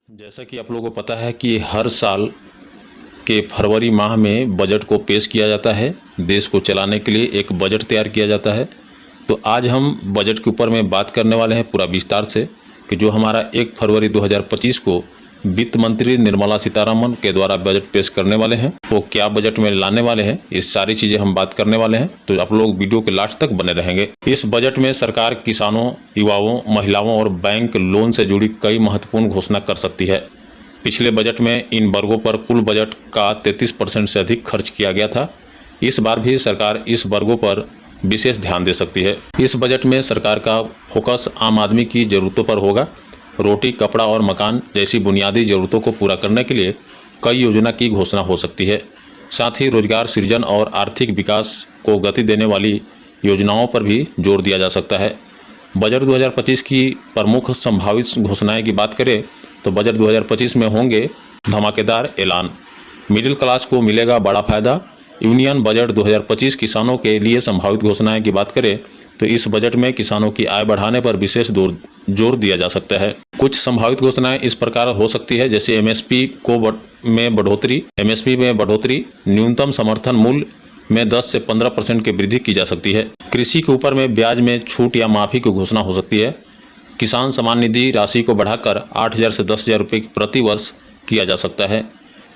जैसा कि आप लोगों को पता है कि हर साल के फरवरी माह में बजट को पेश किया जाता है। देश को चलाने के लिए एक बजट तैयार किया जाता है। तो आज हम बजट के ऊपर में बात करने वाले हैं पूरा विस्तार से कि जो हमारा 1 फरवरी 2025 को वित्त मंत्री निर्मला सीतारमण के द्वारा बजट पेश करने वाले हैं, वो क्या बजट में लाने वाले हैं, ये सारी चीज़ें हम बात करने वाले हैं। तो आप लोग वीडियो के लास्ट तक बने रहेंगे। इस बजट में सरकार किसानों, युवाओं, महिलाओं और बैंक लोन से जुड़ी कई महत्वपूर्ण घोषणा कर सकती है। पिछले बजट में इन वर्गों पर कुल बजट का 33% से अधिक खर्च किया गया था। इस बार भी सरकार इस वर्गों पर विशेष ध्यान दे सकती है। इस बजट में सरकार का फोकस आम आदमी की ज़रूरतों पर होगा। रोटी, कपड़ा और मकान जैसी बुनियादी ज़रूरतों को पूरा करने के लिए कई योजना की घोषणा हो सकती है। साथ ही रोजगार सृजन और आर्थिक विकास को गति देने वाली योजनाओं पर भी जोर दिया जा सकता है। बजट 2025 की प्रमुख संभावित घोषणाएं की बात करें तो बजट 2025 में होंगे धमाकेदार ऐलान। मिडिल क्लास को मिलेगा बड़ा फायदा। यूनियन बजट 2025 किसानों के लिए संभावित घोषणाएं की बात करें तो इस बजट में किसानों की आय बढ़ाने पर विशेष जोर दिया जा सकता है। कुछ संभावित घोषणाएं इस प्रकार हो सकती है, जैसे एमएसपी में बढ़ोतरी, न्यूनतम समर्थन मूल्य में 10 से 15% की वृद्धि की जा सकती है। कृषि के ऊपर में ब्याज में छूट या माफी की घोषणा हो सकती है। किसान सम्मान निधि राशि को बढ़ाकर 8,000 से 10,000 रुपये प्रति वर्ष किया जा सकता है।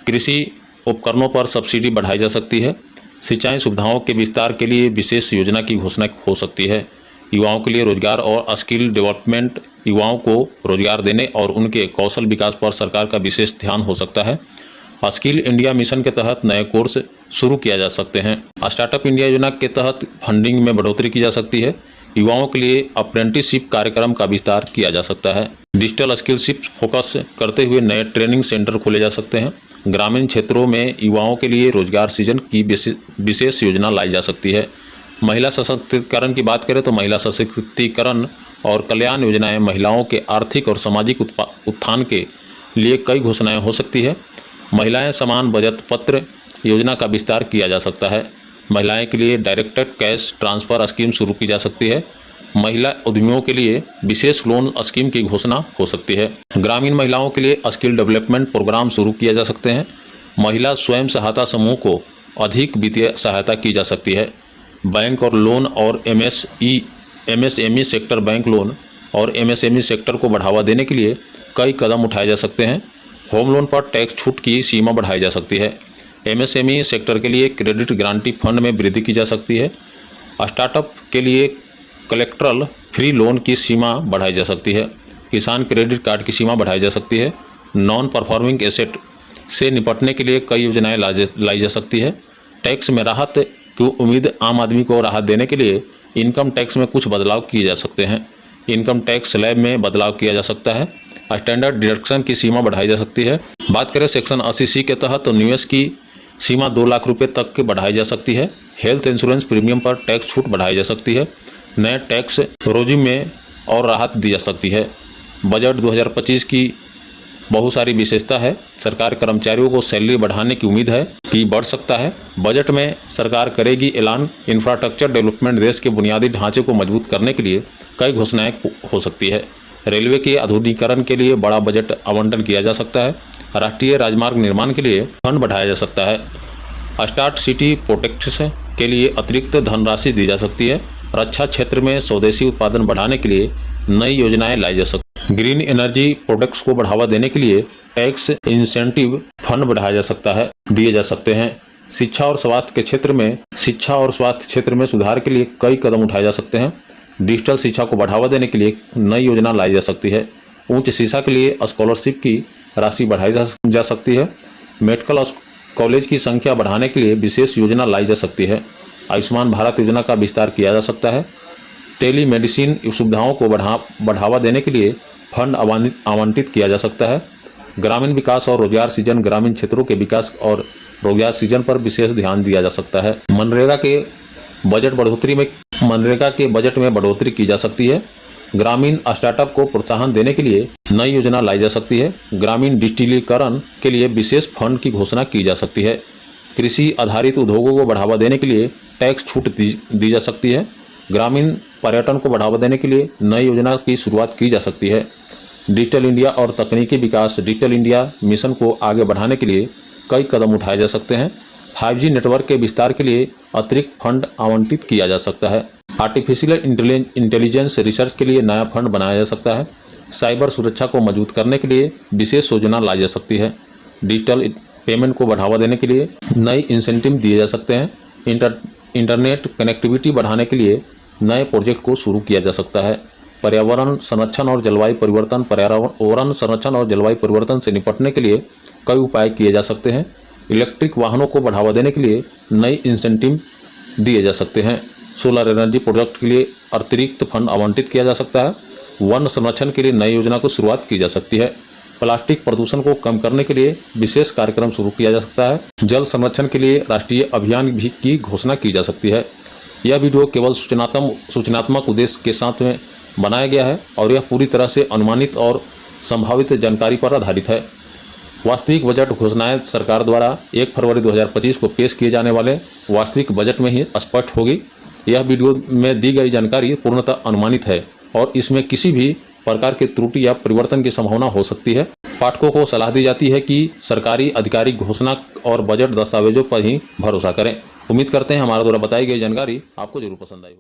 कृषि उपकरणों पर सब्सिडी बढ़ाई जा सकती है। सिंचाई सुविधाओं के विस्तार के लिए विशेष योजना की घोषणा हो सकती है। युवाओं के लिए रोजगार और स्किल डेवलपमेंट, युवाओं को रोजगार देने और उनके कौशल विकास पर सरकार का विशेष ध्यान हो सकता है। स्किल इंडिया मिशन के तहत नए कोर्स शुरू किया जा सकते हैं। स्टार्टअप इंडिया योजना के तहत फंडिंग में बढ़ोतरी की जा सकती है। युवाओं के लिए अप्रेंटिसशिप कार्यक्रम का विस्तार किया जा सकता है। डिजिटल स्किलशिप फोकस करते हुए नए ट्रेनिंग सेंटर खोले जा सकते हैं। ग्रामीण क्षेत्रों में युवाओं के लिए रोजगार सृजन की विशेष योजना लाई जा सकती है। महिला सशक्तिकरण की बात करें तो महिला सशक्तिकरण और कल्याण योजनाएं महिलाओं के आर्थिक और सामाजिक उत्थान के लिए कई घोषणाएं हो सकती है। महिलाएं समान बचत पत्र योजना का विस्तार किया जा सकता है। महिलाएं के लिए डायरेक्ट कैश ट्रांसफ़र स्कीम शुरू की जा सकती है। महिला उद्यमियों के लिए विशेष लोन स्कीम की घोषणा हो सकती है। ग्रामीण महिलाओं के लिए स्किल डेवलपमेंट प्रोग्राम शुरू किए जा सकते हैं। महिला स्वयं सहायता समूह को अधिक वित्तीय सहायता की जा सकती है। बैंक और लोन और एमएसएमई सेक्टर, बैंक लोन और एमएसएमई सेक्टर को बढ़ावा देने के लिए कई कदम उठाए जा सकते हैं। होम लोन पर टैक्स छूट की सीमा बढ़ाई जा सकती है। एमएसएमई सेक्टर के लिए क्रेडिट गारंटी फंड में वृद्धि की जा सकती है। स्टार्टअप के लिए कलेक्ट्रल फ्री लोन की सीमा बढ़ाई जा सकती है। किसान क्रेडिट कार्ड की सीमा बढ़ाई जा सकती है। नॉन परफॉर्मिंग एसेट से निपटने के लिए कई योजनाएं लाई जा सकती है। टैक्स में राहत की उम्मीद, आम आदमी को राहत देने के लिए इनकम टैक्स में कुछ बदलाव किए जा सकते हैं। इनकम टैक्स स्लैब में बदलाव किया जा सकता है। स्टैंडर्ड डिडक्शन की सीमा बढ़ाई जा सकती है। बात करें सेक्शन 80C के तहत तो निवेश की सीमा 2 लाख रुपये तक की बढ़ाई जा सकती है। हेल्थ इंश्योरेंस प्रीमियम पर टैक्स छूट बढ़ाई जा सकती है। नए टैक्स रोजिम में और राहत दी जा सकती है। बजट 2025 की बहुत सारी विशेषता है। सरकार कर्मचारियों को सैलरी बढ़ाने की उम्मीद है कि बढ़ सकता है। बजट में सरकार करेगी ऐलान। इंफ्रास्ट्रक्चर डेवलपमेंट, देश के बुनियादी ढांचे को मजबूत करने के लिए कई घोषणाएं हो सकती है। रेलवे के आधुनिकीकरण के लिए बड़ा बजट आवंटन किया जा सकता है। राष्ट्रीय राजमार्ग निर्माण के लिए फंड बढ़ाया जा सकता है। स्मार्ट सिटी प्रोजेक्ट्स के लिए अतिरिक्त धनराशि दी जा सकती है। रक्षा क्षेत्र में स्वदेशी उत्पादन बढ़ाने के लिए नई योजनाएं लाई जा सकती हैं। ग्रीन एनर्जी प्रोडक्ट्स को बढ़ावा देने के लिए टैक्स इंसेंटिव फंड बढ़ाया जा सकता है, दिए जा सकते हैं। शिक्षा और स्वास्थ्य क्षेत्र में सुधार के लिए कई कदम उठाए जा सकते हैं। डिजिटल शिक्षा को बढ़ावा देने के लिए नई योजना लाई जा सकती है। उच्च शिक्षा के लिए स्कॉलरशिप की राशि बढ़ाई जा सकती है। मेडिकल कॉलेज की संख्या बढ़ाने के लिए विशेष योजना लाई जा सकती है। आयुष्मान भारत योजना का विस्तार किया जा सकता है। टेली मेडिसिन सुविधाओं को बढ़ावा देने के लिए फंड आवंटित किया जा सकता है। ग्रामीण विकास और रोजगार सृजन, ग्रामीण क्षेत्रों के विकास और रोजगार सृजन पर विशेष ध्यान दिया जा सकता है। मनरेगा के बजट में बढ़ोतरी की जा सकती है। ग्रामीण स्टार्टअप को प्रोत्साहन देने के लिए नई योजना लाई जा सकती है। ग्रामीण डिजिटलीकरण के लिए विशेष फंड की घोषणा की जा सकती है। कृषि आधारित उद्योगों को बढ़ावा देने के लिए टैक्स छूट दी जा सकती है। ग्रामीण पर्यटन को बढ़ावा देने के लिए नई योजना की शुरुआत की जा सकती है। डिजिटल इंडिया और तकनीकी विकास डिजिटल इंडिया मिशन को आगे बढ़ाने के लिए कई कदम उठाए जा सकते हैं। 5G नेटवर्क के विस्तार के लिए अतिरिक्त फंड आवंटित किया जा सकता है। आर्टिफिशियल इंटेलिजेंस रिसर्च के लिए नया फंड बनाया जा सकता है। साइबर सुरक्षा को मजबूत करने के लिए विशेष योजना लाई जा सकती है। डिजिटल पेमेंट को बढ़ावा देने के लिए नई इंसेंटिव दिए जा सकते हैं। इंटरनेट कनेक्टिविटी बढ़ाने के लिए नए प्रोजेक्ट को शुरू किया जा सकता है। पर्यावरण संरक्षण और जलवायु परिवर्तन से निपटने के लिए कई उपाय किए जा सकते हैं। इलेक्ट्रिक वाहनों को बढ़ावा देने के लिए नई इंसेंटिव दिए जा सकते हैं। सोलर एनर्जी प्रोजेक्ट के लिए अतिरिक्त फंड आवंटित किया जा सकता है। वन संरक्षण के लिए नई योजना को शुरुआत की जा सकती है। प्लास्टिक प्रदूषण को कम करने के लिए विशेष कार्यक्रम शुरू किया जा सकता है। जल संरक्षण के लिए राष्ट्रीय अभियान भी की घोषणा की जा सकती है। यह वीडियो केवल सूचनात्मक उद्देश्य के साथ में बनाया गया है और यह पूरी तरह से अनुमानित और संभावित जानकारी पर आधारित है। वास्तविक बजट घोषणाएं सरकार द्वारा 1 फरवरी 2025 को पेश किए जाने वाले वास्तविक बजट में ही स्पष्ट होगी। यह वीडियो में दी गई जानकारी पूर्णतः अनुमानित है और इसमें किसी भी प्रकार की त्रुटि या परिवर्तन की संभावना हो सकती है। पाठकों को सलाह दी जाती है कि सरकारी आधिकारिक घोषणा और बजट दस्तावेजों पर ही भरोसा करें। उम्मीद करते हैं हमारे द्वारा बताई गई जानकारी आपको जरूर पसंद आई होगी।